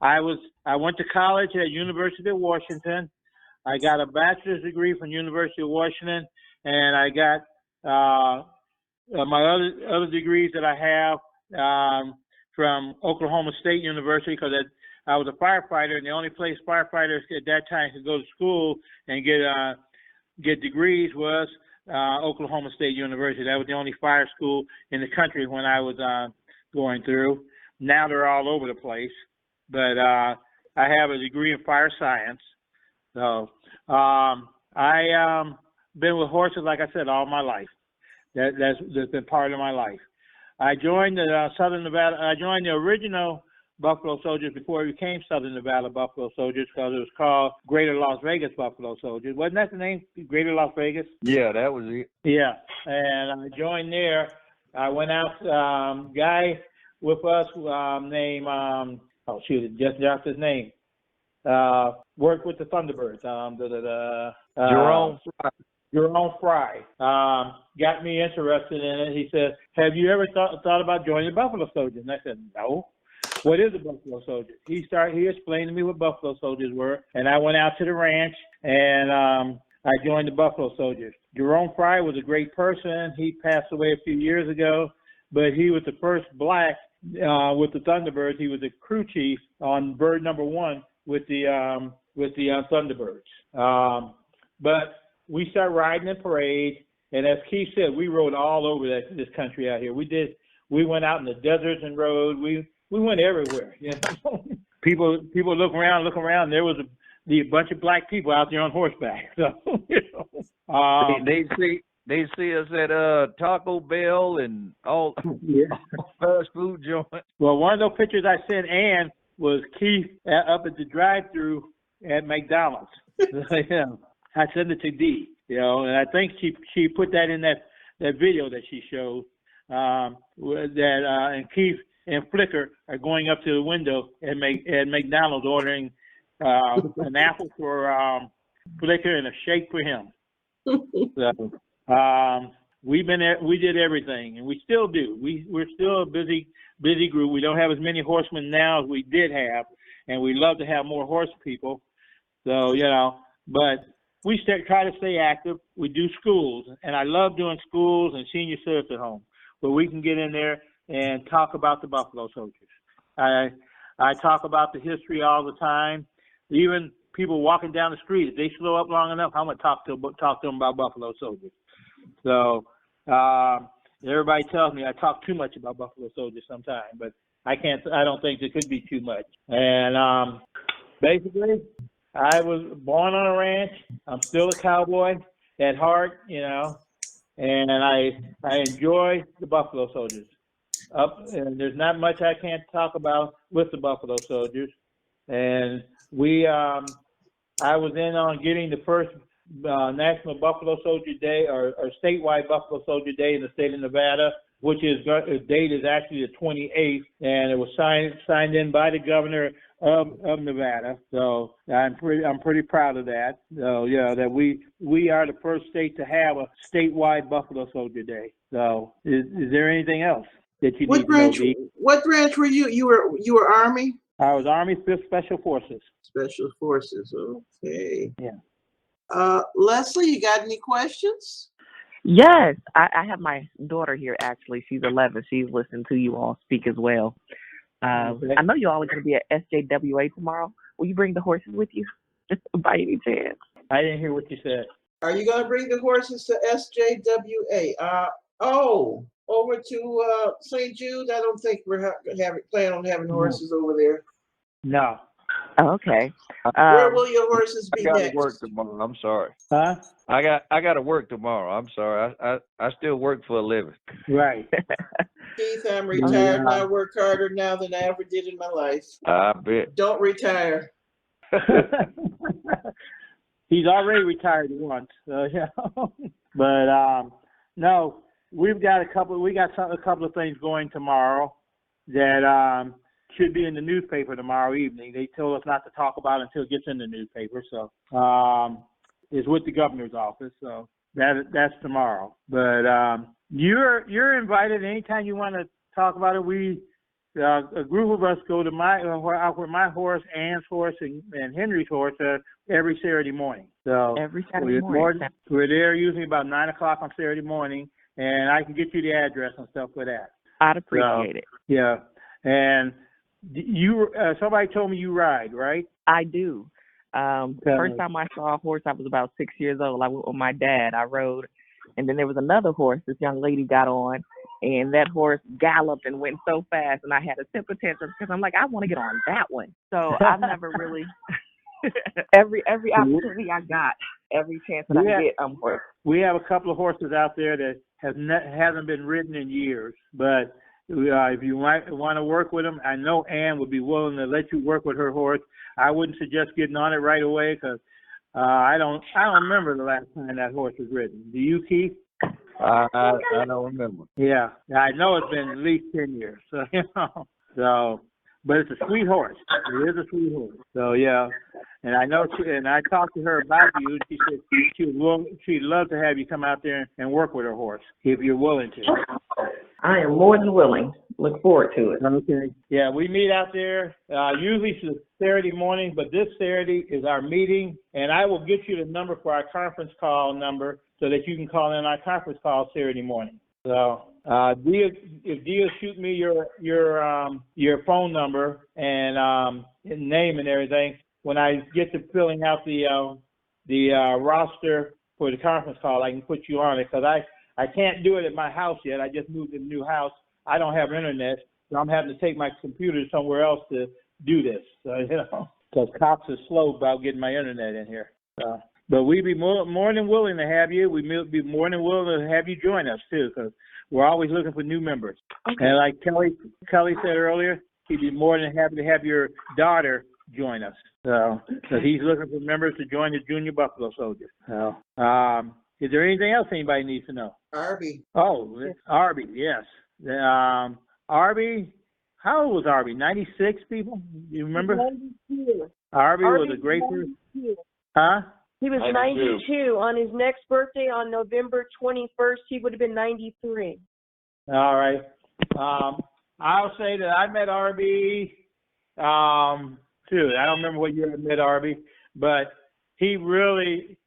I went to college at University of Washington. I got a bachelor's degree from University of Washington, and I got my other degrees that I have from Oklahoma State University, because I was a firefighter, and the only place firefighters at that time could go to school and get degrees was Oklahoma State University. That was the only fire school in the country when I was going through. Now they're all over the place, but I have a degree in fire science. So I been with horses, like I said, all my life. That's been part of my life. I joined the Southern Nevada. I joined the original Buffalo Soldiers before it became Southern Nevada Buffalo Soldiers, because it was called Greater Las Vegas Buffalo Soldiers. Wasn't that the name, Greater Las Vegas? Yeah, that was it. Yeah, and I joined there. I went out, guy with us named, just dropped his name. Worked with the Thunderbirds. Jerome Fry. Jerome Fry got me interested in it. He said, "Have you ever thought about joining the Buffalo Soldiers?" And I said, "No." What is a Buffalo Soldier? He explained to me what Buffalo Soldiers were, and I went out to the ranch and I joined the Buffalo Soldiers. Jerome Fry was a great person. He passed away a few years ago, but he was the first black with the Thunderbirds. He was the crew chief on bird number 1 with the Thunderbirds. But we started riding in parade, and as Keith said, we rode all over this country out here. We went out in the deserts and rode. We went everywhere. You know? People look around. There was a bunch of black people out there on horseback. So you know, they see us at Taco Bell and all fast food joints. Well, one of those pictures I sent Ann was Keith up at the drive-through at McDonald's. Yeah. I sent it to Dee, and I think she put that in that video that she showed. And Keith and Flicker are going up to the window at McDonald's ordering an apple for Flicker and a shake for him. So, we did everything, and we still do. We're still a busy group. We don't have as many horsemen now as we did have, and we love to have more horse people. So, but we try to stay active. We do schools, and I love doing schools and senior citizen homes, where we can get in there and talk about the Buffalo Soldiers. I talk about the history all the time. Even people walking down the street, if they slow up long enough, I'm gonna talk to them about Buffalo Soldiers. So everybody tells me I talk too much about Buffalo Soldiers sometimes, but I don't think it could be too much. And basically, I was born on a ranch. I'm still a cowboy at heart, and I enjoy the Buffalo Soldiers. And there's not much I can't talk about with the Buffalo Soldiers. And I was in on getting the first National Buffalo Soldier Day or statewide Buffalo Soldier Day in the state of Nevada, which the date is actually the 28th, and it was signed in by the governor of Nevada. So I'm pretty proud of that. So that we are the first state to have a statewide Buffalo Soldier Day. So is there anything else that you need to know, Dee? What branch were you? You were Army? I was Army 5th Special Forces. Special Forces. Okay. Yeah. Leslie, you got any questions? Yes, I have my daughter here, actually. She's 11. She's listening to you all speak as well. Okay. I know you all are going to be at SJWA tomorrow. Will you bring the horses with you by any chance? I didn't hear what you said. Are you going to bring the horses to SJWA? Over to St. Jude? I don't think we're plan on having horses over there. No. Oh, okay. Where will your horses be I got next? to work tomorrow. I'm sorry. Huh? I got to work tomorrow. I'm sorry. I still work for a living. Right. Keith, I'm retired and I work harder now than I ever did in my life. I bet. Don't retire. He's already retired once. So, But no, we got a couple of things going tomorrow that should be in the newspaper tomorrow evening. They told us not to talk about it until it gets in the newspaper. So it's with the governor's office. So that's tomorrow. But you're invited anytime you want to talk about it. We a group of us go to where my horse, Ann's horse, and Henry's horse every Saturday morning. So every Saturday morning. We're there usually about 9 o'clock on Saturday morning, and I can get you the address and stuff for that. I'd appreciate it. Yeah, and you somebody told me you ride, right? I do. First time I saw a horse, I was about 6 years old. I went with my dad. I rode, and then there was another horse this young lady got on, and that horse galloped and went so fast, and I had a temper tantrum because I'm like, I want to get on that one. So I've never really every opportunity I got, every chance that I get, I'm horse. We have a couple of horses out there that hasn't been ridden in years, but if you want to work with them, I know Ann would be willing to let you work with her horse. I wouldn't suggest getting on it right away because I don't remember the last time that horse was ridden. Do you, Keith? I don't remember. Yeah, I know it's been at least 10 years. So but it's a sweet horse. It is a sweet horse. So and I know I talked to her about you. She said she'd love to have you come out there and work with her horse if you're willing to. I am more than willing. Look forward to it. Okay. Yeah, we meet out there. Usually it's Saturday morning, but this Saturday is our meeting, and I will get you the number for our conference call number so that you can call in our conference call Saturday morning. So, if Dia shoot me your phone number and name and everything, when I get to filling out the roster for the conference call, I can put you on it because I can't do it at my house yet. I just moved to a new house. I don't have internet, so I'm having to take my computer somewhere else to do this. So, because cops are slow about getting my internet in here. But we'd be more than willing to have you. We'd be more than willing to have you join us, too, because we're always looking for new members. Okay. And like Kelly said earlier, he'd be more than happy to have your daughter join us. So he's looking for members to join the Junior Buffalo Soldiers. So, is there anything else anybody needs to know? Arby. Oh, Arby, yes. Arby, how old was Arby? 96 people? You remember? Arby was a great person. Huh? He was 92. On his next birthday, on November 21st, he would have been 93. All right. I'll say that I met RB. I don't remember what year I met RB, but he really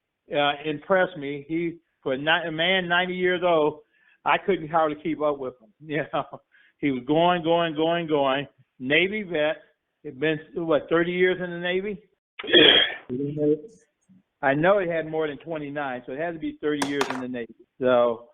impressed me. For a man 90 years old, I couldn't hardly keep up with him. You know, he was going. Navy vet. He'd been 30 years in the Navy. I know he had more than 29, so it had to be 30 years in the Navy. So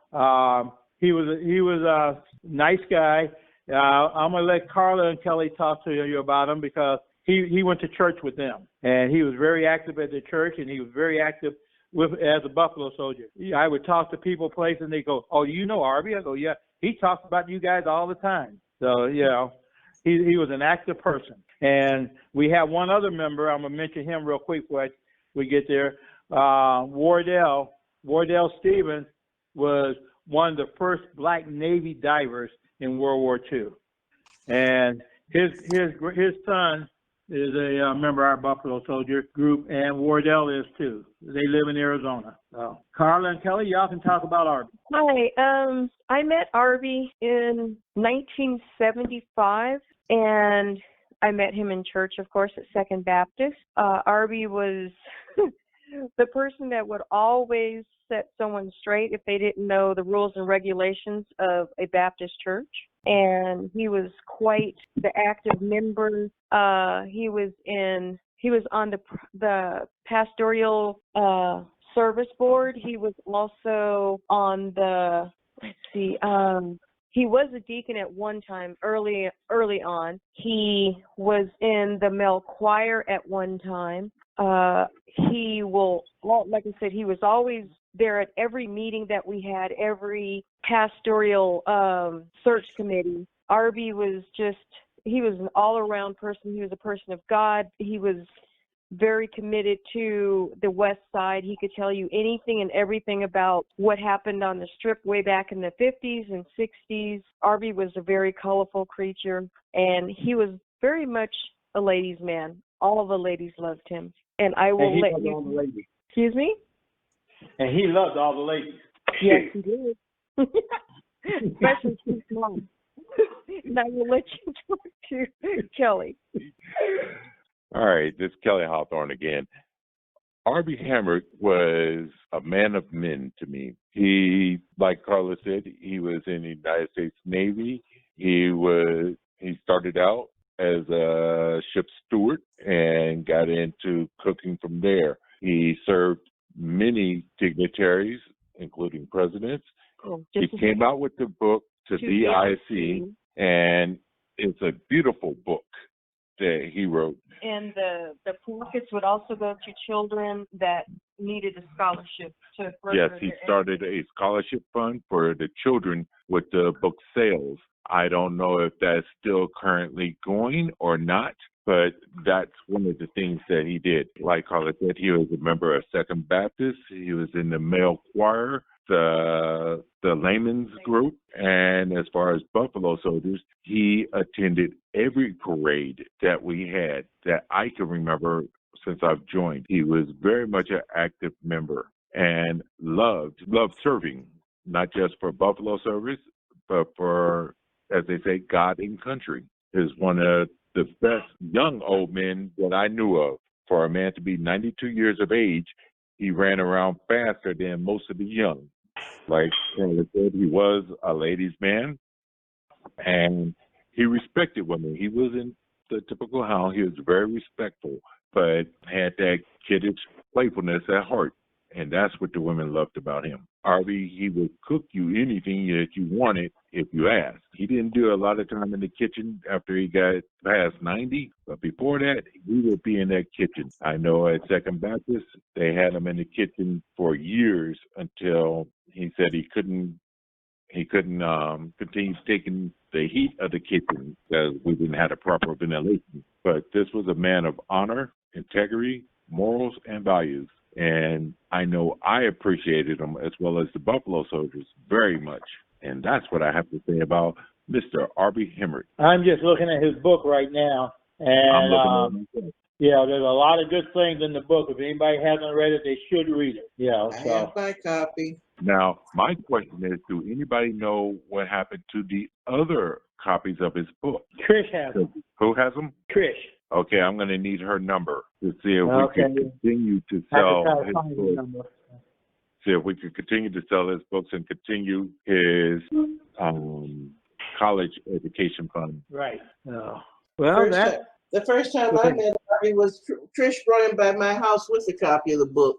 he was a nice guy. I'm gonna let Carla and Kelly talk to you about him because he went to church with them, and he was very active at the church, and he was very active as a Buffalo Soldier. I would talk to people, places, and they go, "Oh, you know Arby?" I go, "Yeah." He talks about you guys all the time. So you know, he was an active person. And we have one other member. I'm gonna mention him real quick before we get there. Wardell Stevens was one of the first black Navy divers in World War II, and his son is a member of our Buffalo Soldier group, and Wardell is too. They live in Arizona. So, Carla and Kelly, y'all can talk about Arby. Hi, I met Arby in 1975, and I met him in church, of course, at Second Baptist. Arby was the person that would always set someone straight if they didn't know the rules and regulations of a Baptist church. And he was quite the active member. He was on the pastoral service board. He was also on the, he was a deacon at one time, early on. He was in the male choir at one time. Like I said, he was always there at every meeting that we had, every pastoral search committee. Arby was he was an all-around person. He was a person of God. He was very committed to the West Side. He could tell you anything and everything about what happened on the Strip way back in the 50s and 60s. Arby was a very colorful creature, and he was very much a ladies' man. All of the ladies loved him. And I will let you. All the ladies. Excuse me? And he loved all the ladies. Yes, he did. Especially his mom. And I will let you talk to Kelly. All right, this is Kelly Hawthorne again. Arby Hammer was a man of men to me. He, like Carla said, he was in the United States Navy. He started out as a ship steward and got into cooking from there. He served many dignitaries, including presidents. He came out with the book to DIC, and it's a beautiful book that he wrote. And the profits would also go to children that needed a scholarship to further. Yes, he started a scholarship fund for the children with the book sales. I don't know if that's still currently going or not, but that's one of the things that he did. Like Carla said, he was a member of Second Baptist. He was in the male choir, the layman's group, and as far as Buffalo Soldiers, he attended every parade that we had that I can remember since I've joined. He was very much an active member and loved serving, not just for Buffalo service, but for, as they say, God and country. Is one of the best young old men that I knew of. For a man to be 92 years of age, he ran around faster than most of the young. Like Carla said, he was a ladies' man, and he respected women. He wasn't the typical hound. He was very respectful, but had that kiddish playfulness at heart, and that's what the women loved about him. Arby, he would cook you anything that you wanted if you asked. He didn't do a lot of time in the kitchen after he got past 90, but before that, he would be in that kitchen. I know at Second Baptist, they had him in the kitchen for years until he said he couldn't continue taking the heat of the kitchen because we didn't have the proper ventilation. But this was a man of honor, integrity, morals, and values. And I know I appreciated him as well as the Buffalo Soldiers very much. And that's what I have to say about Mr. Arby Hemmert. I'm just looking at his book right now, and Yeah, there's a lot of good things in the book. If anybody hasn't read it, they should read it. Yeah, I so. have my copy. Now, my question is, do anybody know what happened to the other copies of his book? Trish has them. Who has them? Trish. Okay, I'm going to need her number to see if we Okay. can continue to I have sell to try to his find the books. number. See if we could continue to sell his books and continue his college education fund. Right. Well, The first time I met Harvey was Trish brought him by my house with a copy of the book.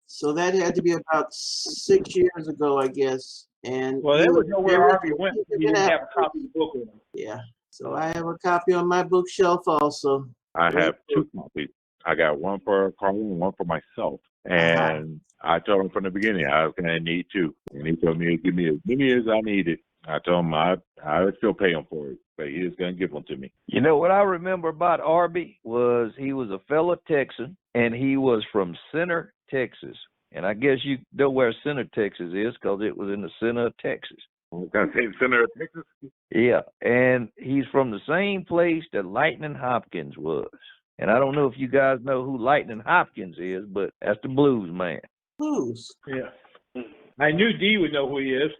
So that had to be about 6 years ago, I guess. And well, there was nowhere Harvey went. He didn't have a copy of the book with him. Yeah. So I have a copy on my bookshelf also. I have two copies. I got one for Carla and one for myself. And I told him from the beginning I was going to need two. And he told me to give me as many as I needed. I told him I would still pay him for it, but he was going to give them to me. You know what I remember about Arby was he was a fellow Texan, and he was from Center, Texas. And I guess you know where Center, Texas is because it was in the center of Texas. I was going to say Center of Texas? Yeah, and he's from the same place that Lightning Hopkins was. And I don't know if you guys know who Lightning Hopkins is, but that's the blues man. Blues? Yeah. I knew Dee would know who he is.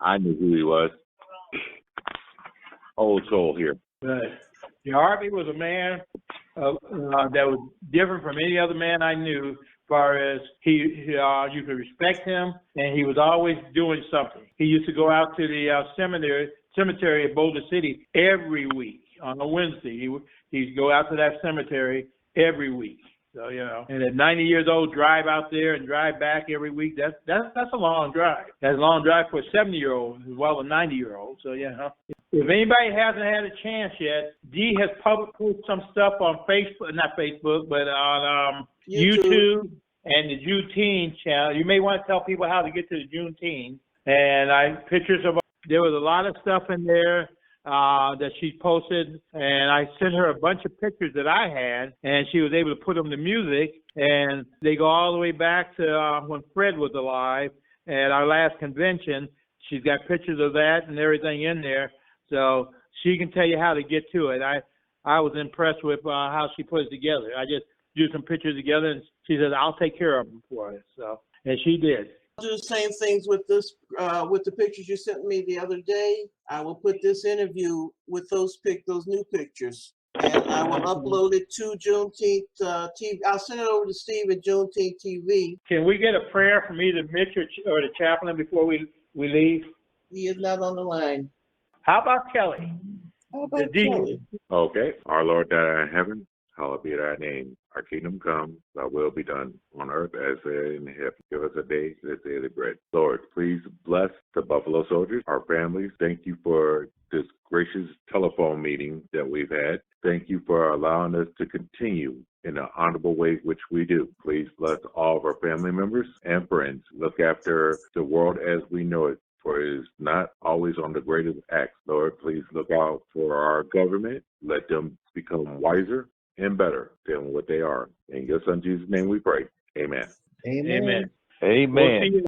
I knew who he was. Old soul here. Right. Yeah, Harvey was a man that was different from any other man I knew. As far as you could respect him, and he was always doing something. He used to go out to the cemetery at Boulder City every week on a Wednesday. He'd go out to that cemetery every week. So, you know, and at 90 years old, drive out there and drive back every week. That's a long drive. That's a long drive for a 70-year-old as well as a 90-year-old. So, yeah. If anybody hasn't had a chance yet, Dee has published some stuff on Facebook, not Facebook, but on YouTube and the Juneteenth channel. You may want to tell people how to get to the Juneteenth. And pictures of, there was a lot of stuff in there that she posted, and I sent her a bunch of pictures that I had, and she was able to put them to music, and they go all the way back to when Fred was alive at our last convention. She's got pictures of that and everything in there, so she can tell you how to get to it. I was impressed with how she put it together. I just drew some pictures together, and she said, I'll take care of them for us. So, and she did. I'll do the same things with this, with the pictures you sent me the other day. I will put this interview with those new pictures, and I will upload it to Juneteenth TV. I'll send it over to Steve at Juneteenth TV. Can we get a prayer from either Mitch or the chaplain before we leave? He is not on the line. How about Kelly? How about Kelly? Okay. Our Lord that art in heaven, hallowed be thy name. Our kingdom come, thy will be done on earth as it is in heaven. Give us a day this daily bread. Lord, please bless the Buffalo Soldiers, our families. Thank you for this gracious telephone meeting that we've had. Thank you for allowing us to continue in an honorable way, which we do. Please bless all of our family members and friends. Look after the world as we know it, for it is not always on the greatest acts. Lord, please look out for our government. Let them become wiser and better than what they are. In your son Jesus' name we pray. Amen. Amen. Amen. We'll see you